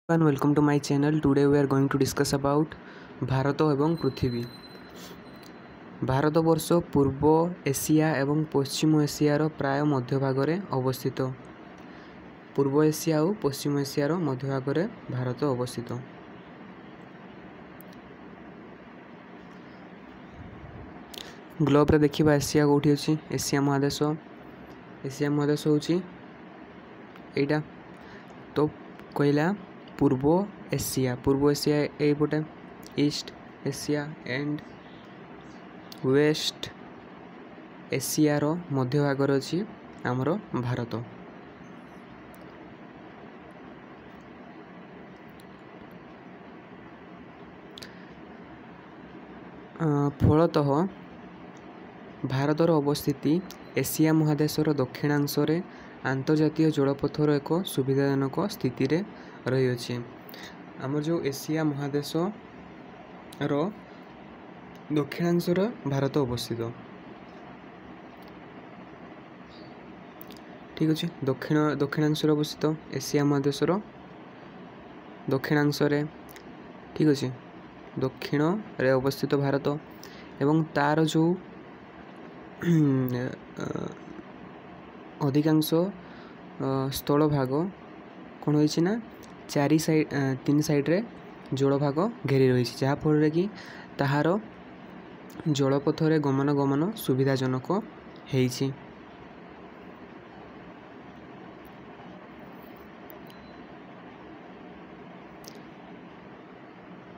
And welcome to my channel. Today we are going to discuss about Bharat एवं पृथ्वी। भारतवर्ष पूर्व Asia एवं पश्चिम एशियार प्राय मध्य भाग में अवस्थित। पूर्व एशिया और पश्चिम एशियार मध्य भाग में भारत अवस्थित। ग्लोब रे देखिबा एशिया कोठी अछि। एशिया महादेश होछि एटा तो कहला पूर्व एशिया एपटे ईस्ट एशिया एंड वेस्ट एशियार मध्य भाग अच्छी आमर भारत। फलतः भारतर अवस्थिति एशिया महादेशर दक्षिणांशरे आंतर्जातीय जलपथर एक सुविधाजनक स्थिति रे रही अछि। आमर जो एशिया महादेश रो दक्षिणांशर भारत अवस्थित। ठीक अच्छे दक्षिणांशर अवस्थित एशिया महादेशर दक्षिणांशरे। ठीक अच्छे दक्षिण रे अवस्थित भारत एवं तार जो अधिकांश स्थल भाग कौन होइछि ना तीन साइड रे जल भाग घेरी रही जहाँ फल कि ताहार जलपथरे गमन सुविधाजनक होइछि।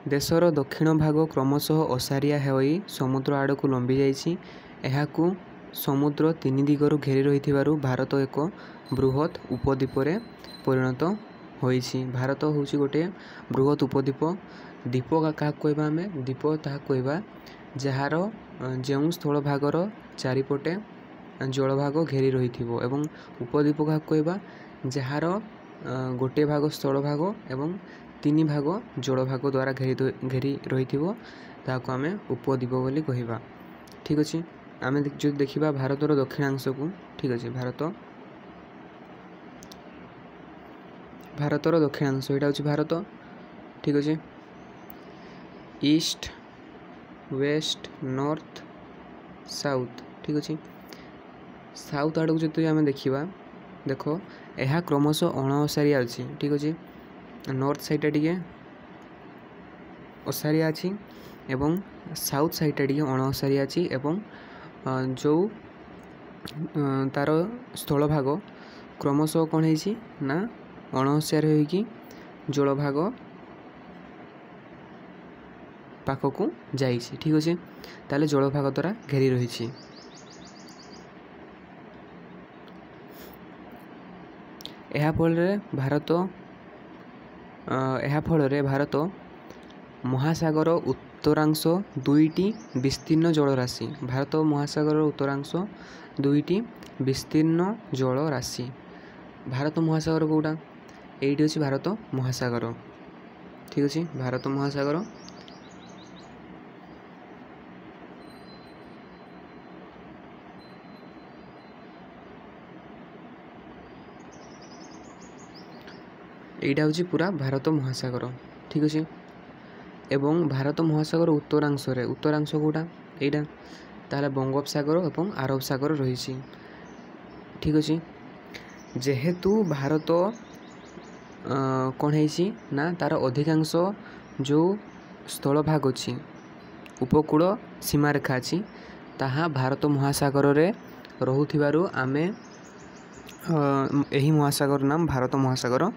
देशर दक्षिण भाग क्रमशः ओसारिया होई समुद्र आड़ को लंबी जाइछि। एहाकू समुद्र तीन दिगरु घेरी रही भारत एक बृहत उपद्वीप रे परिणत होइछि। भारत होछि गोटे बृहत उपद्वीप। द्वीप क्या कहबा आमे द्वीप ताहा कहबा जहार जो स्थल भागर चारिपटे जल भाग घेरी रही एवं उपद्वीप क्या कहबा जहार गोटे भाग स्थल भाग एवं तीन भाग जल भाग द्वारा घेरी रही ताको आमे उपद्वीप बोली कहबा। ठीक अछि आमे जो देखिबा भारतर दक्षिणांश को। ठीक अछि भारतर दक्षिणांश एटा होछि भारत। ठीक अछि ईस्ट वेस्ट नॉर्थ साउथ। ठीक अछि साउथ आड़ को जति आमे देखिबा देखो एहा क्रमशः अणओसारिया अछि। ठीक अछि नॉर्थ साइड टिके ओसारिया अछि एवं साउथ साइड टिके अणओसारिया अछि एवं जो तार स्थल भाग क्रमशः कौन है ना अणओसार होइकी जल भाग पाखक जाइछि। ठीक अच्छे ताले जल भाग द्वारा घेरी रही। एहा फल भारत महासागर उत्तरांश दुईटी विस्तीर्ण जल राशि। भारत महासागर उत्तरांश दुईटी विस्तीर्ण जल राशि। भारत महासागर कोटा एटी अच्छी भारत महासागर। ठीक अच्छे भारत महासागर एटा हूँ पूरा भारत महासागर। ठीक अच्छे एवं भारत महासागर उत्तरांश कोटा एटा ताले बंगोपसागर एवं आरब सागर रही। ठीक अच्छे जेहेतु भारत कौन है ना तार अधिकांश जो स्थल भाग अच्छी उपकूल सीमारेखा अच्छी ताहा भारत महासागर रे रहुथिबारु आमे एही महासागर नाम भारत महासागर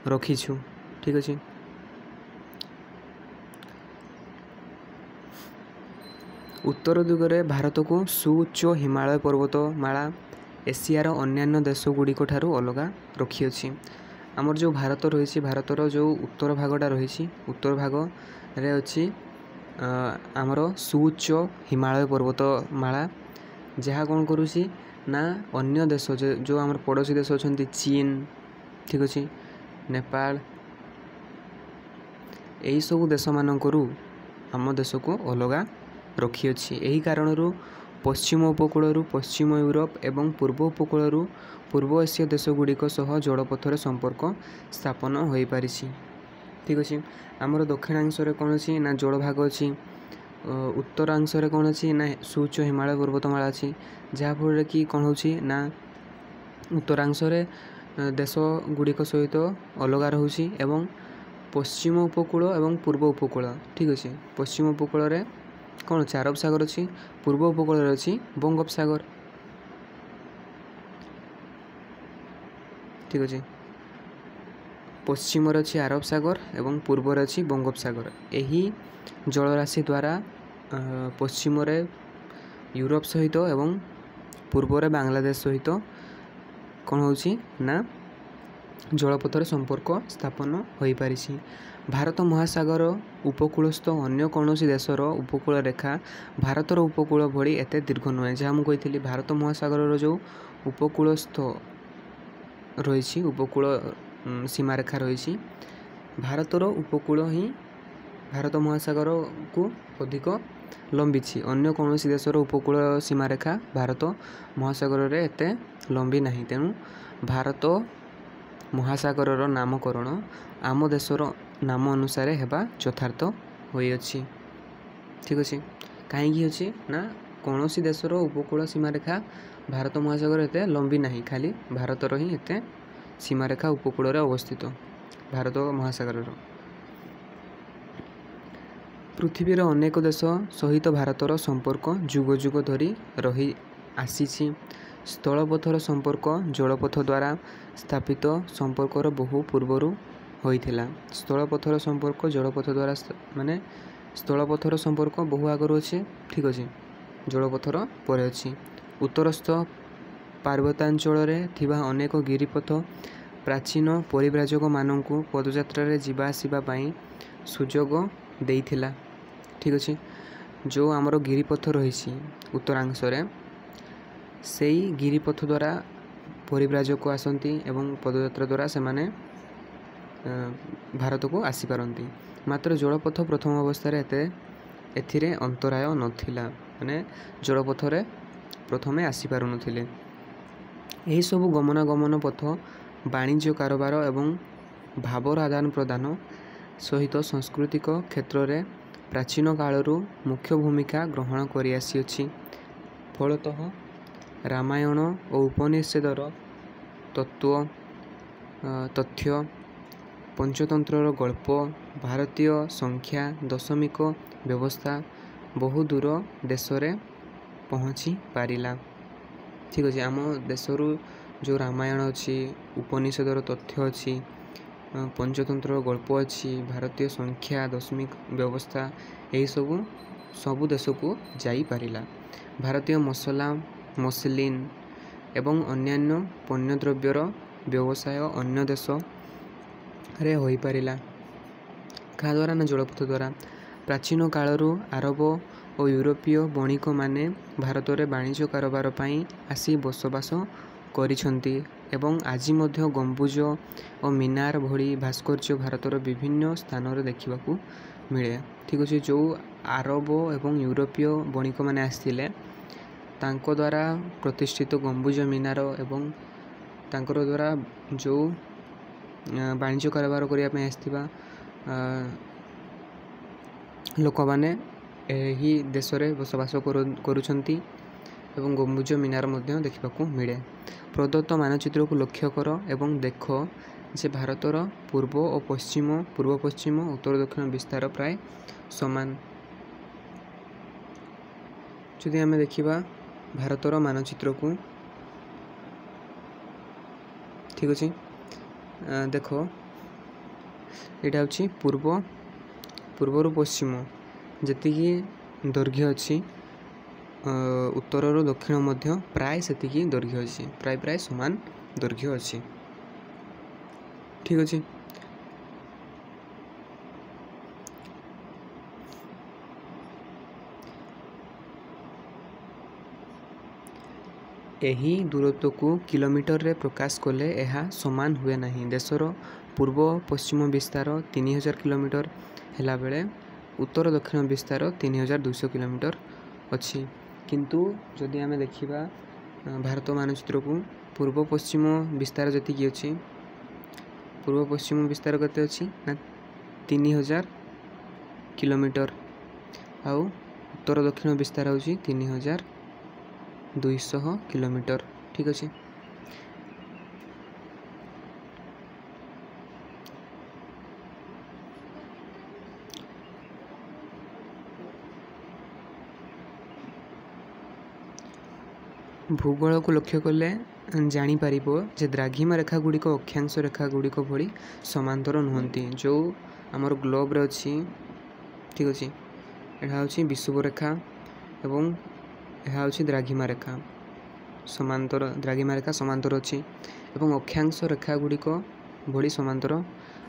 रखीछु। ठीक अच्छे उत्तर दिगरे भारत को सुउच्च हिमालय पर्वतमाला एशियार अन्यान्य देश गुड़िक ठारू अलगा रखी अछि। आमर जो भारत रही भारतर जो उत्तर भागटा रही उत्तर भाग रे अच्छी आमर सुउच्च हिमालय पर्वतमाला जहाँ कौन करुँची ना अन्य देश जो आमर पड़ोसी देश अच्छा चीन। ठीक अच्छे नेपाल यही सब देश मानकरू आम देश को अलगा रखी अछि। एही कारणरू पश्चिम उपकूल पश्चिम यूरोप एवं पूर्व उपकूल पूर्व एसीय देशगुड़िक सह जलपथर संपर्क स्थापन हो पारि। ठीक अच्छे आमर दक्षिणांश कौन अच्छी ना जलभाग अच्छी, उत्तरांश कौन अच्छी ना सूच हिमालय पर्वतमाला अच्छी, जहाँफल कि कौन हो ना उत्तरांश देश गुड़िक सहित अलग रोचे एवं पश्चिम उपकूल एवं पूर्व उपकूल। ठीक अच्छे पश्चिम उपकूल कौन अच्छे अरब सागर अच्छी, पूर्व उपकूल अच्छी बंगोपसागर। ठीक अच्छे पश्चिम अच्छी अरब सागर एवं पूर्व अच्छी बंगोपसागर। यही जलराशि द्वारा पश्चिम यूरोप सहित एवं पूर्व बांग्लादेश सहित कौन होची ना जलपथर संपर्क स्थापन हो पारि। भारत महासागर उपकूलस्थ अन्य कौन देशर उपकूल रेखा भारतर उपकूल भली एत दीर्घ नुहे। जहाँ मुझे कही भारत महासागर जो उपकूलस्थ रही उपकूल सीमारेखा रही भारतर उपकूल ही भारत महासागर को अधिक लंबी। अन्य कौन देशर उपकूल सीमारेखा भारत महासागर एत लंबी नहीं, तेणु भारत महासागर नामकरण आम देशर नाम अनुसार हेबा यथार्थ होइअछि। ठीक अच्छे कहीं अच्छे ना कौन देशर उपकूल सीमारेखा भारत महासागर एत लंबी नहीं, खाली भारतर ही एत सीमारेखा उपकूल अवस्थित भारत महासागर। पृथ्वीर अनेक देश सहित भारतर संपर्क जुग जुग धरी रही आसी। स्थलपथर संपर्क जलपथ द्वारा स्थापित संपर्कर बहु पूर्वर होइथिला। स्थलपथर संपर्क जलपथ द्वारा माने स्थलपथर संपर्क बहु आगरू अच्छे। ठीक अच्छे जलपथर पर अच्छी। उत्तरस्थ पार्वतांचल थिबा अनेक गिरिपथ प्राचीन परिव्राजक मानू पदयात्रा जीवा आसिबा पई सुजोग देइथिला। ठीक अच्छे जो आमर गिरिपथ रही उत्तरांश से गिरिपथ द्वारा परिव्राजक आसती एवं पदयात्रा द्वारा से माने भारत को आसीपारती। मात्र जलपथ प्रथम अवस्था एथिरे अंतराय नथिला, माने जलपथरे प्रथमे आसीपारु नथिले। एही सबु गमनागमन पथ वाणिज्य कारोबार एवं भावर आदान प्रदान सहित सांस्कृतिक क्षेत्र में प्राचीन कालरू मुख्य भूमिका ग्रहण करि आसीअछि। फलतः रामायण और उपनिषदर तथ्य पंचतंत्रर गल्प भारतीय संख्या दशमिक व्यवस्था बहु दूर देश में पहुँची पारिला। ठीक अच्छे आम देशरू जो रामायण अच्छी उपनिषदर तथ्य अच्छी पंचतंत्र गल्प अच्छी भारतीय संख्या दशमिक व्यवस्था यही सबू देश को जाई पारिला। भारतीय मसला मसलिन एवं अन्यान्य पण्यद्रव्यर व्यवसाय अन्य देश रे होई पारिला क्या द्वारा ना जलपथ द्वारा। प्राचीन कालरू आरब और यूरोपीय बणिक माने भारत में वाणिज्य कारोबार पई आसी बसवास करिसंती एवं आज मध्य गंबुज और मीनार भली भास्कर्य भारतर विभिन्न स्थान रे देखिबाकू मिले। ठीक अच्छे जो आरब एवं यूरोपीय बणिक माने आसिले तांको द्वारा प्रतिष्ठित गंबुज मीनार एवं तांकर द्वारा जो वाणिज्य कारोबार करने आसथिबा लोक मैंने यही देश में बसवास करुछंती एवं गंबुज मीनार मध्य देखिबाकू मिले। प्रदत्त मानचित्र को लक्ष्य कर एवं देख जे भारतर पूर्व और पश्चिम पूर्व पश्चिम उत्तर दक्षिण विस्तार प्राय समान। जदि आमे देखिबा भारतर मानचित्र को ठीक अच्छे देख यहाँ हूँ पूर्वर पश्चिम जी दैर्घ्य अच्छी उत्तर दक्षिण मध्य प्राय से दैर्घ्य अच्छी प्राय प्राय समान दैर्घ्य अच्छी। ठीक अच्छे यही दूरत्व को किलोमीटर रे प्रकाश कले यह समान हुए नहीं। देशर पूर्व पश्चिम विस्तार 3000 किलोमीटर हेला बेले उत्तर दक्षिण विस्तार 3200 किलोमीटर अच्छी। किंतु जदि आम देखा भारत मानचित्र को पूर्व पश्चिम विस्तार जी अच्छी पूर्व पश्चिम विस्तार केते अच्छी ना 3000 किलोमीटर आउ उत्तर दक्षिण विस्तार होची 3200 किलोमीटर। ठीक अच्छे। भूगोल को लक्ष्य कले जापर जे द्राघिमा रेखा गुड़िक अक्षांश रेखा गुड़िक भली समांतर नुहति जो आमर ग्लोब रे अच्छी। ठीक अच्छे। यहाँ हूँ विषुवरेखा एवं यह हूँ द्राघिमा रेखा समांतर द्राघिमा रेखा समांतर अच्छी एवं अक्षांश रेखा गुड़िक भली समांतर।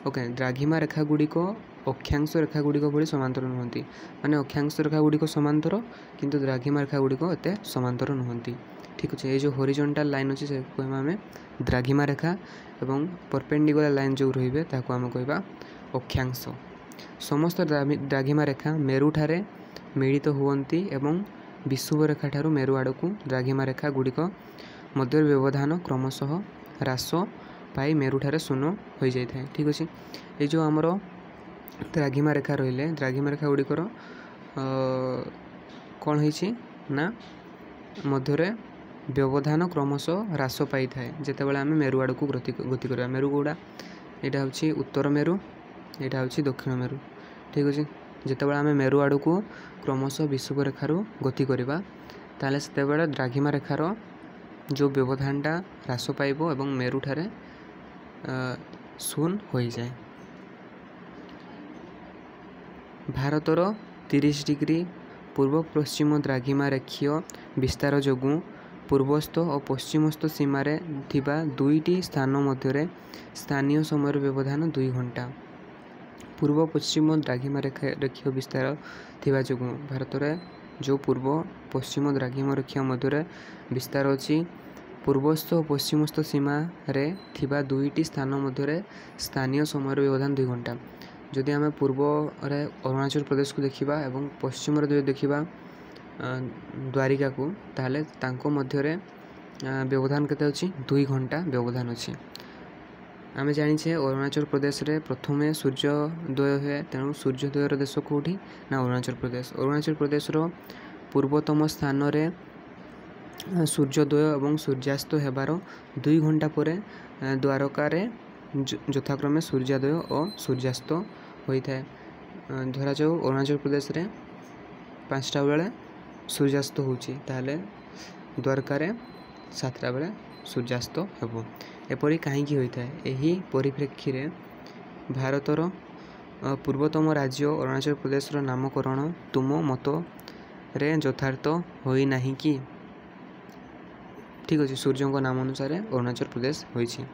ओके द्राघिमा रेखा गुड़िक अक्षांश रेखा गुड़िक भली समांतर नुहति माने अक्षांश रेखा गुड़िक समांतर किंतु द्राघिमा रेखा गुड़िक एते समांतर नुहति। ठीक अच्छे। ये जो हॉरिजॉन्टल लाइन अच्छी से कहमा आम द्राघिमा रेखा एवं परपेंडिकुलर लाइन जो रहिबे ताको आम कहबा अक्षांश। समस्त द्राघिमा रेखा मेरु ठारे मिलित हुवंती एवं विषुवरेखा ठारू मेरु आड़ को द्राघिमा रेखा गुड़िक मध्य व्यवधान क्रमशः ह्रास पाई मेरु ठारे शून्य हो जाए। ठीक अच्छे। ये जो आमर द्राघिमा रेखा रहिले द्राघिमा रेखा गुड़िकर कौन होइछि ना मध्य व्यवधान क्रमशः ह्रास पाई थाए जेतेबेले आम मेरु आड़ को गति करवा। मेरु गुड़ा यहाँ हूँ उत्तर मेरु यहाँ हूँ दक्षिण मेरु। ठीक अच्छे। जितेबाला आम मेरु आड़ को क्रमशः विषुवरेखार गति करवा ताले सेतेबेले द्राघिमा रेखार जो व्यवधानटा ह्रास पाइब एवं मेरु ठारे शून्य हो जाए। भारतर 30 डिग्री पूर्व पश्चिम द्राघिमा रेखीय विस्तार जोगु पूर्वस्थ और पश्चिमस्थ सीमार थिबा दुईटी स्थान मध्य स्थानीय समय व्यवधान 2 घंटा। पूर्व पश्चिम द्राघिमा रेखीय विस्तार थिबा जोगु भारत में जो पूर्व पश्चिम द्राघिमा रेखीय मध्य विस्तार अच्छी पूर्वस्थ और पश्चिमस्थ सीमा रे थिबा दुईटी स्थान मध्य स्थानीय समय व्यवधान 2 घंटा। जदि आम पूर्व रे अरुणाचल प्रदेश को देखिबा एवं पश्चिम रे देखिबा द्वारिका को ताले तांको मध्य व्यवधान केते अछि 2 घंटा व्यवधान अछि। आम जाचे अरुणाचल प्रदेश रे प्रथमे सूर्योदय हुए तेणु सूर्योदयर देश कौटी ना अरुणाचल प्रदेश। अरुणाचल प्रदेश रो पूर्वतम स्थान रे सूर्योदय एवं सूर्यास्त हेबार 2 घंटा पर द्वारका रे यथाक्रमे सूर्योदय और सूर्यास्त होता है। धरा जाऊ अरुणाचल प्रदेश रे 5टा बेले सूर्यास्त होची ताले द्वारका रे 7टा बेले सूर्यास्त हेबो। एपरी कहीं होता है यही परिप्रेक्षी रे भारतर पूर्वतम राज्य अरुणाचल प्रदेश रो नामकरण तुम मत रे यथार्थ होई नाही कि। ठीक अच्छे। सूर्य को नाम अनुसार अरुणाचल प्रदेश होइछि।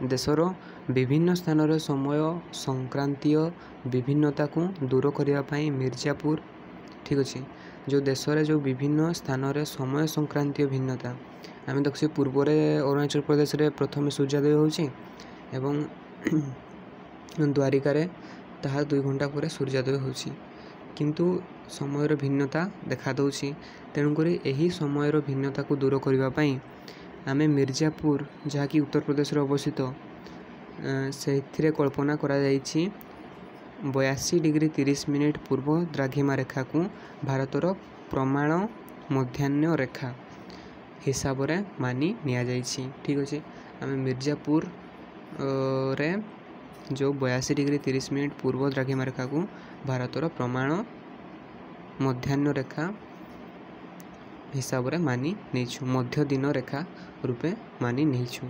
देशर विभिन्न स्थान रे समय संक्रांतीय विभिन्नता को दूर करने मिर्जापुर। ठीक अच्छे। जो देश रे जो विभिन्न स्थान रे समय संक्रांतीय भिन्नता आम देखुचे पूर्व अरुणाचल प्रदेश रे प्रथम सूर्योदय होछि एवं द्वारिका रे ताहा 2 घंटा पर सूर्योदय होछि किंतु समय भिन्नता देखा दउछि। तेणुकरी यही समय भिन्नता को दूर करने आम मिर्जापुर जहाँकि उत्तर प्रदेश अवस्थित से कल्पना करा जाइछि 82 डिग्री 30 मिनिट पूर्व द्राघिमा रेखा को भारतर प्रमाण मध्याह्न रेखा हिसाब रे मानी निया जाइछि। ठीक अच्छे। आम मिर्जापुर रे जो 82 डिग्री 30 मिनिट पूर्व द्राघिमा रेखा को भारतर प्रमाण मध्याह्न रेखा हिसाब रे मानी नहींछु मध्य दिन रेखा रूपे मानी नहींछु।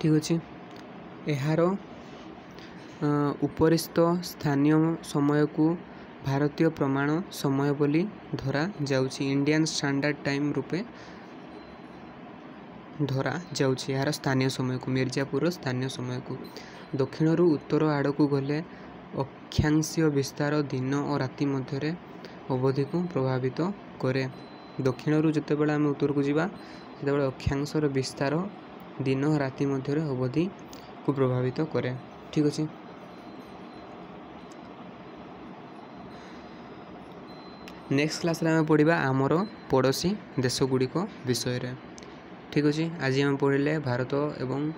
ठीक अच्छे। यार उपरिस्थ स्थानीय समय को भारतीय प्रमाण समय बोली धरा जाउछि इंडियन स्टैंडर्ड टाइम रूपे धरा जाउछि। यार स्थानीय समय को मिर्जापुर स्थानीय समय को दक्षिण रु उत्तर आड़ को गले अक्षांशीय विस्तार दिन और राति मध्य अवधि को प्रभावित करे। दक्षिण रु जितेबाला आम उत्तर को जीवा सेतेबाला अक्षांशर विस्तार दिन और राति मध्य अवधि को प्रभावित करे। ठीक अच्छे। नेक्स्ट क्लास रे आम पढ़ा आमर पड़ोसी देश गुड़िक विषय। ठीक अच्छे, आज आम पढ़ले भारत एवं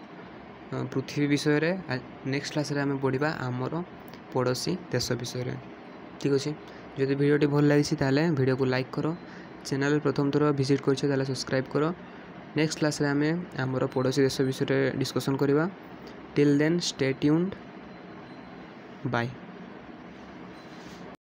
पृथ्वी विषय। नेक्स्ट क्लास रे आम पढ़ा आमर पड़ोसी देश विषय। ठीक अच्छे, जदि भिडियोटी भल लगी ताले भिडियो को लाइक करो, चैनल प्रथम थर विजिट कर सब्सक्राइब करो। नेक्स्ट क्लास रे आमे आमर पड़ोसी देश विषय डिस्कसन करवा। Till then stay tuned, bye.